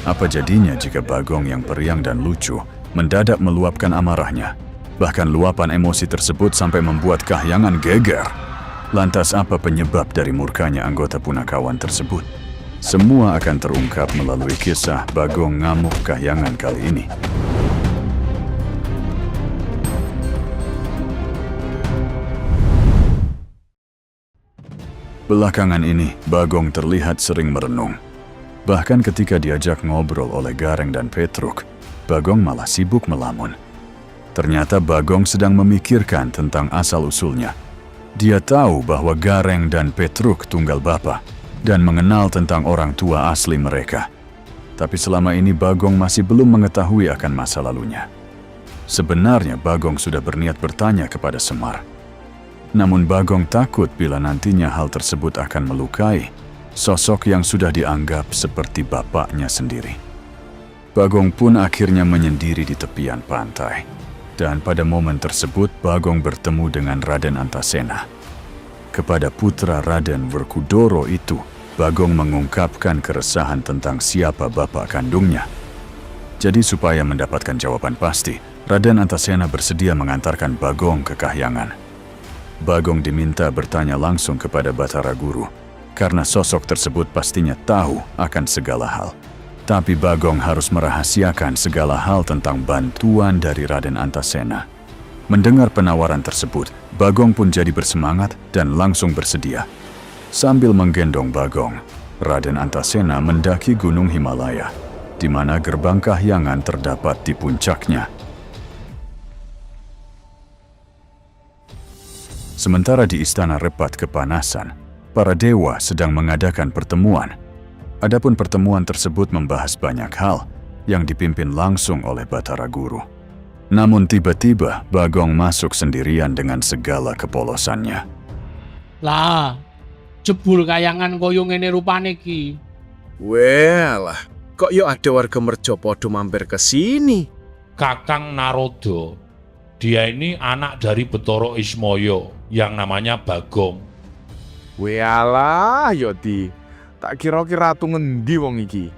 Apa jadinya jika Bagong yang periang dan lucu mendadak meluapkan amarahnya? Bahkan luapan emosi tersebut sampai membuat Kahyangan geger. Lantas apa penyebab dari murkanya anggota punakawan tersebut? Semua akan terungkap melalui kisah Bagong ngamuk Kahyangan kali ini. Belakangan ini, Bagong terlihat sering merenung. Bahkan ketika diajak ngobrol oleh Gareng dan Petruk, Bagong malah sibuk melamun. Ternyata Bagong sedang memikirkan tentang asal-usulnya. Dia tahu bahwa Gareng dan Petruk tunggal bapa dan mengenal tentang orang tua asli mereka. Tapi selama ini Bagong masih belum mengetahui akan masa lalunya. Sebenarnya Bagong sudah berniat bertanya kepada Semar. Namun Bagong takut bila nantinya hal tersebut akan melukai sosok yang sudah dianggap seperti bapaknya sendiri. Bagong pun akhirnya menyendiri di tepian pantai. Dan pada momen tersebut Bagong bertemu dengan Raden Antasena. Kepada putra Raden Werkudara itu, Bagong mengungkapkan keresahan tentang siapa bapak kandungnya. Jadi supaya mendapatkan jawaban pasti, Raden Antasena bersedia mengantarkan Bagong ke Kahyangan. Bagong diminta bertanya langsung kepada Batara Guru, karena sosok tersebut pastinya tahu akan segala hal. Tapi Bagong harus merahasiakan segala hal tentang bantuan dari Raden Antasena. Mendengar penawaran tersebut, Bagong pun jadi bersemangat dan langsung bersedia. Sambil menggendong Bagong, Raden Antasena mendaki Gunung Himalaya, di mana gerbang Kahyangan terdapat di puncaknya. Sementara di Istana Repat kepanasan, para dewa sedang mengadakan pertemuan. Adapun pertemuan tersebut membahas banyak hal yang dipimpin langsung oleh Batara Guru. Namun tiba-tiba Bagong masuk sendirian dengan segala kepolosannya. Lah, jebul Kahyangan koyo ngene rupane iki. Walah, kok yo ada warga Merjo podo mampir ke sini? Kakang Naroda, dia ini anak dari Betara Ismaya yang namanya Bagong. Walah, yo tak kira-kira tu ngendi wong iki.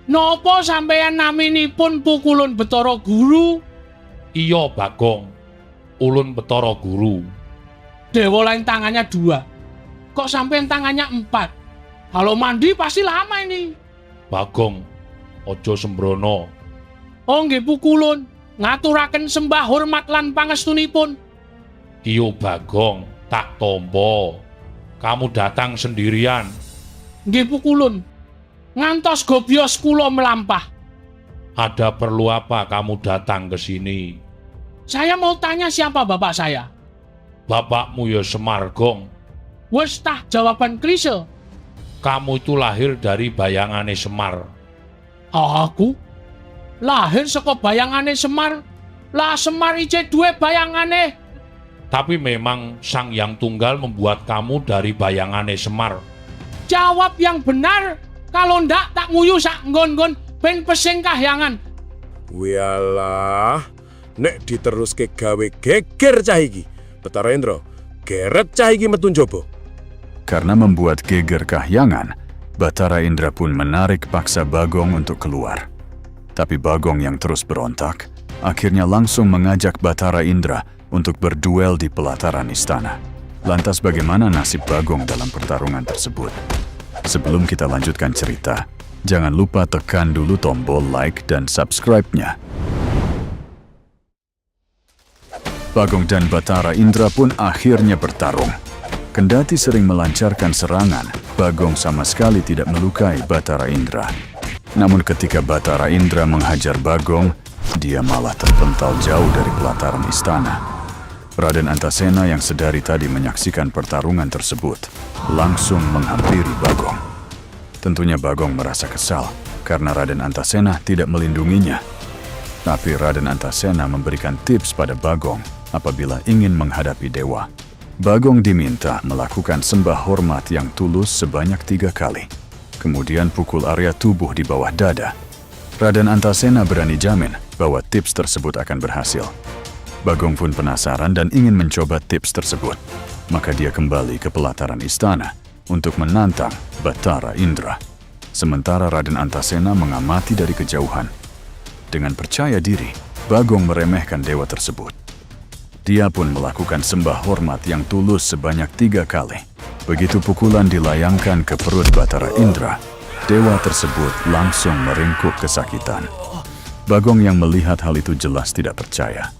Nopo sampeyan naminipun pukulun Betara Guru? Iya Bagong, ulun Betara Guru. Dewa lain tangannya 2. Kok sampeyan tangannya 4? Kalau mandi pasti lama ini. Bagong, ojo sembrono. Oh nggih pukulun, ngaturaken sembah hormat lan pangestunipun. Iyo Bagong, tak tompo. Kamu datang sendirian. Nggih pukulun, ngantos gobyos kula melampah. Ada perlu apa kamu datang ke sini? Saya mau tanya siapa bapak saya. Bapakmu ya Semar Gong. Wes tah jawaban klise. Kamu itu lahir dari bayangane Semar. Aku? Lahir saka bayangane Semar? Lah Semar ije duwe bayangane. Tapi memang Sang Hyang Tunggal membuat kamu dari bayangane Semar. Jawab yang benar, kalau ndak tak nguyu sak nggon-nggon ben pesing Kahyangan. Walah, nek diteruske gawe geger cah iki. Betara Indra, geret cah iki metu njaba. Karena membuat geger Kahyangan, Batara Indra pun menarik paksa Bagong untuk keluar. Tapi Bagong yang terus berontak, akhirnya langsung mengajak Batara Indra untuk berduel di pelataran istana. Lantas bagaimana nasib Bagong dalam pertarungan tersebut? Sebelum kita lanjutkan cerita, jangan lupa tekan dulu tombol like dan subscribe-nya. Bagong dan Batara Indra pun akhirnya bertarung. Kendati sering melancarkan serangan, Bagong sama sekali tidak melukai Batara Indra. Namun ketika Batara Indra menghajar Bagong, dia malah terpental jauh dari pelataran istana. Raden Antasena yang sedari tadi menyaksikan pertarungan tersebut langsung menghampiri Bagong. Tentunya Bagong merasa kesal karena Raden Antasena tidak melindunginya. Tapi Raden Antasena memberikan tips pada Bagong apabila ingin menghadapi dewa. Bagong diminta melakukan sembah hormat yang tulus sebanyak 3 kali. Kemudian pukul area tubuh di bawah dada. Raden Antasena berani jamin bahwa tips tersebut akan berhasil. Bagong pun penasaran dan ingin mencoba tips tersebut. Maka dia kembali ke pelataran istana untuk menantang Batara Indra. sementara Raden Antasena mengamati dari kejauhan. Dengan percaya diri, Bagong meremehkan dewa tersebut. Dia pun melakukan sembah hormat yang tulus sebanyak 3 kali. Begitu pukulan dilayangkan ke perut Batara Indra, dewa tersebut langsung meringkuk kesakitan. Bagong yang melihat hal itu jelas tidak percaya.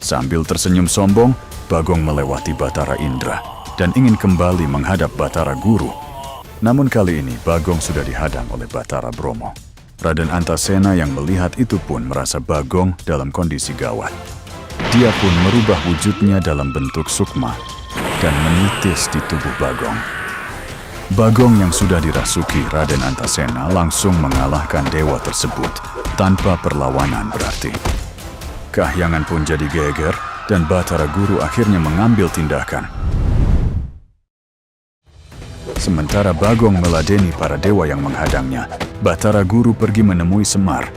Sambil tersenyum sombong, Bagong melewati Batara Indra dan ingin kembali menghadap Batara Guru. Namun kali ini Bagong sudah dihadang oleh Batara Bromo. Raden Antasena yang melihat itu pun merasa Bagong dalam kondisi gawat. Dia pun merubah wujudnya dalam bentuk sukma dan menitis di tubuh Bagong. Bagong yang sudah dirasuki Raden Antasena langsung mengalahkan dewa tersebut tanpa perlawanan berarti. Kahyangan pun jadi geger dan Batara Guru akhirnya mengambil tindakan. Sementara Bagong meladeni para dewa yang menghadangnya, Batara Guru pergi menemui Semar.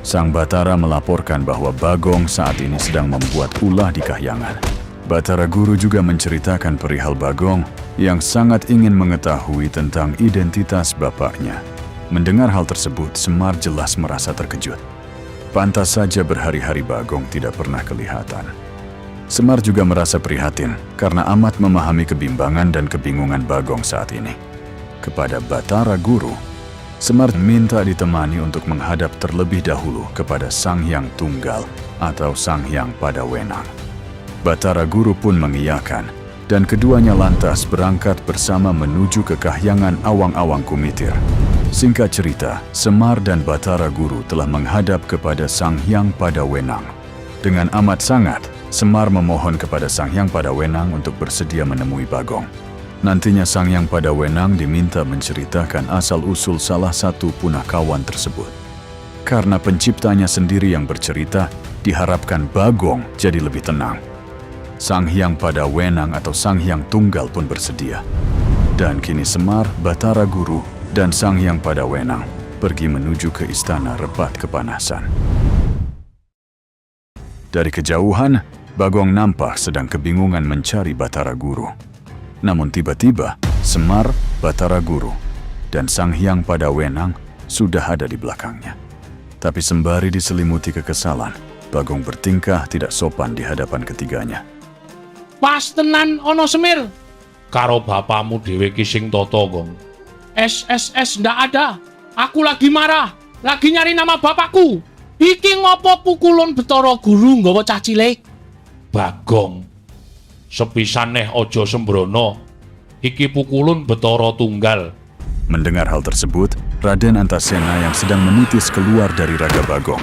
Sang Batara melaporkan bahwa Bagong saat ini sedang membuat ulah di Kahyangan. Batara Guru juga menceritakan perihal Bagong yang sangat ingin mengetahui tentang identitas bapaknya. Mendengar hal tersebut, Semar jelas merasa terkejut. Pantas saja berhari-hari Bagong tidak pernah kelihatan. Semar juga merasa prihatin karena amat memahami kebimbangan dan kebingungan Bagong saat ini. Kepada Batara Guru, Semar minta ditemani untuk menghadap terlebih dahulu kepada Sang Hyang Tunggal atau Sang Hyang Padawenang. Batara Guru pun mengiyakan, dan keduanya lantas berangkat bersama menuju ke Kahyangan Awang-Awang Kumitir. Singkat cerita, Semar dan Batara Guru telah menghadap kepada Sang Hyang Padawenang. Dengan amat sangat, Semar memohon kepada Sang Hyang Padawenang untuk bersedia menemui Bagong. Nantinya Sang Hyang Padawenang diminta menceritakan asal-usul salah satu punakawan tersebut. Karena penciptanya sendiri yang bercerita, diharapkan Bagong jadi lebih tenang. Sang Hyang Padawenang atau Sang Hyang Tunggal pun bersedia. Dan kini Semar, Batara Guru, dan Sang Hyang Padawenang pergi menuju ke istana Repat Kepanasan. Dari kejauhan, Bagong nampak sedang kebingungan mencari Batara Guru. Namun tiba-tiba, Semar, Batara Guru, dan Sang Hyang Padawenang sudah ada di belakangnya. Tapi sembari diselimuti kekesalan, Bagong bertingkah tidak sopan di hadapan ketiganya. Pas tenan ono Semir. Karo bapamu dhewe ki sing tata, Gong. SSS ndak ada. Aku lagi marah, lagi nyari nama bapakku. Iki ngopo pukulun Betara Guru nggawa cah cilik? Bagong, sepisan neh ojo sembrono. Iki pukulun Betara Tunggal. Mendengar hal tersebut, Raden Antasena yang sedang menitis keluar dari raga Bagong.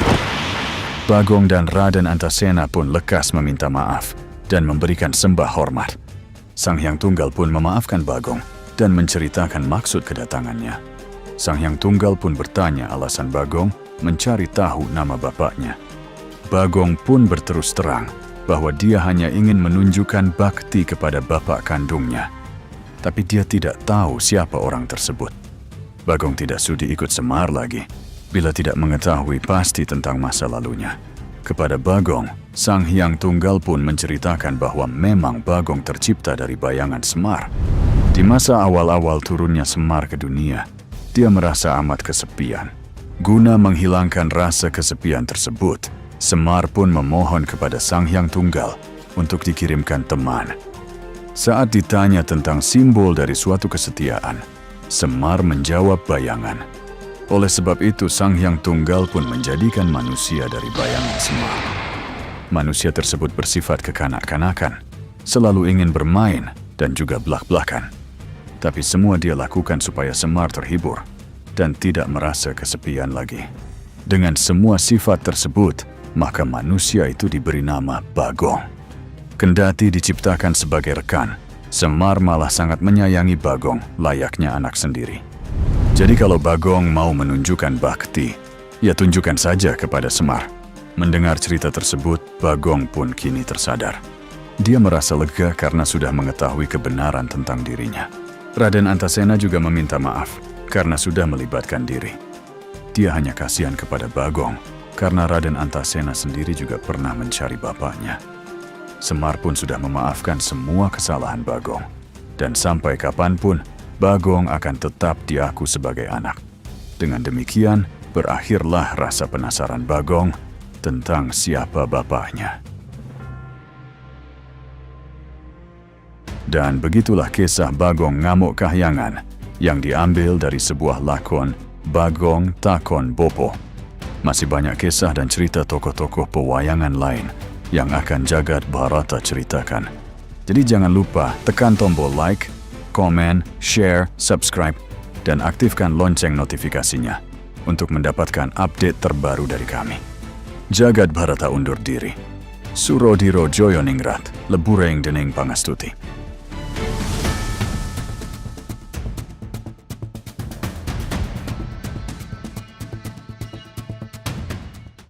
Bagong dan Raden Antasena pun lekas meminta maaf dan memberikan sembah hormat. Sang Hyang Tunggal pun memaafkan Bagong dan menceritakan maksud kedatangannya. Sang Hyang Tunggal pun bertanya alasan Bagong mencari tahu nama bapaknya. Bagong pun berterus terang bahwa dia hanya ingin menunjukkan bakti kepada bapak kandungnya. Tapi dia tidak tahu siapa orang tersebut. Bagong tidak sudi ikut Semar lagi, bila tidak mengetahui pasti tentang masa lalunya. Kepada Bagong, Sang Hyang Tunggal pun menceritakan bahwa memang Bagong tercipta dari bayangan Semar. Di masa awal-awal turunnya Semar ke dunia, dia merasa amat kesepian. Guna menghilangkan rasa kesepian tersebut, Semar pun memohon kepada Sang Hyang Tunggal untuk dikirimkan teman. Saat ditanya tentang simbol dari suatu kesetiaan, Semar menjawab bayangan. Oleh sebab itu, Sang Hyang Tunggal pun menjadikan manusia dari bayangan Semar. Manusia tersebut bersifat kekanak-kanakan, selalu ingin bermain dan juga belak-belakan. Tapi semua dia lakukan supaya Semar terhibur dan tidak merasa kesepian lagi. Dengan semua sifat tersebut, maka manusia itu diberi nama Bagong. Kendati diciptakan sebagai rekan, Semar malah sangat menyayangi Bagong layaknya anak sendiri. Jadi kalau Bagong mau menunjukkan bakti, ya tunjukkan saja kepada Semar. Mendengar cerita tersebut, Bagong pun kini tersadar. Dia merasa lega karena sudah mengetahui kebenaran tentang dirinya. Raden Antasena juga meminta maaf karena sudah melibatkan diri. Dia hanya kasihan kepada Bagong karena Raden Antasena sendiri juga pernah mencari bapaknya. Semar pun sudah memaafkan semua kesalahan Bagong. Dan sampai kapanpun, Bagong akan tetap diaku sebagai anak. Dengan demikian, berakhirlah rasa penasaran Bagong tentang siapa bapaknya. Dan begitulah kisah Bagong Ngamuk Kahyangan yang diambil dari sebuah lakon Bagong Takon Bopo. Masih banyak kisah dan cerita tokoh-tokoh pewayangan lain yang akan Jagat Bharata ceritakan. Jadi jangan lupa tekan tombol like, komen, share, subscribe, dan aktifkan lonceng notifikasinya untuk mendapatkan update terbaru dari kami. Jagat Bharata undur diri. Surodiro Joyoningrat, Lebureng Dening Pangastuti.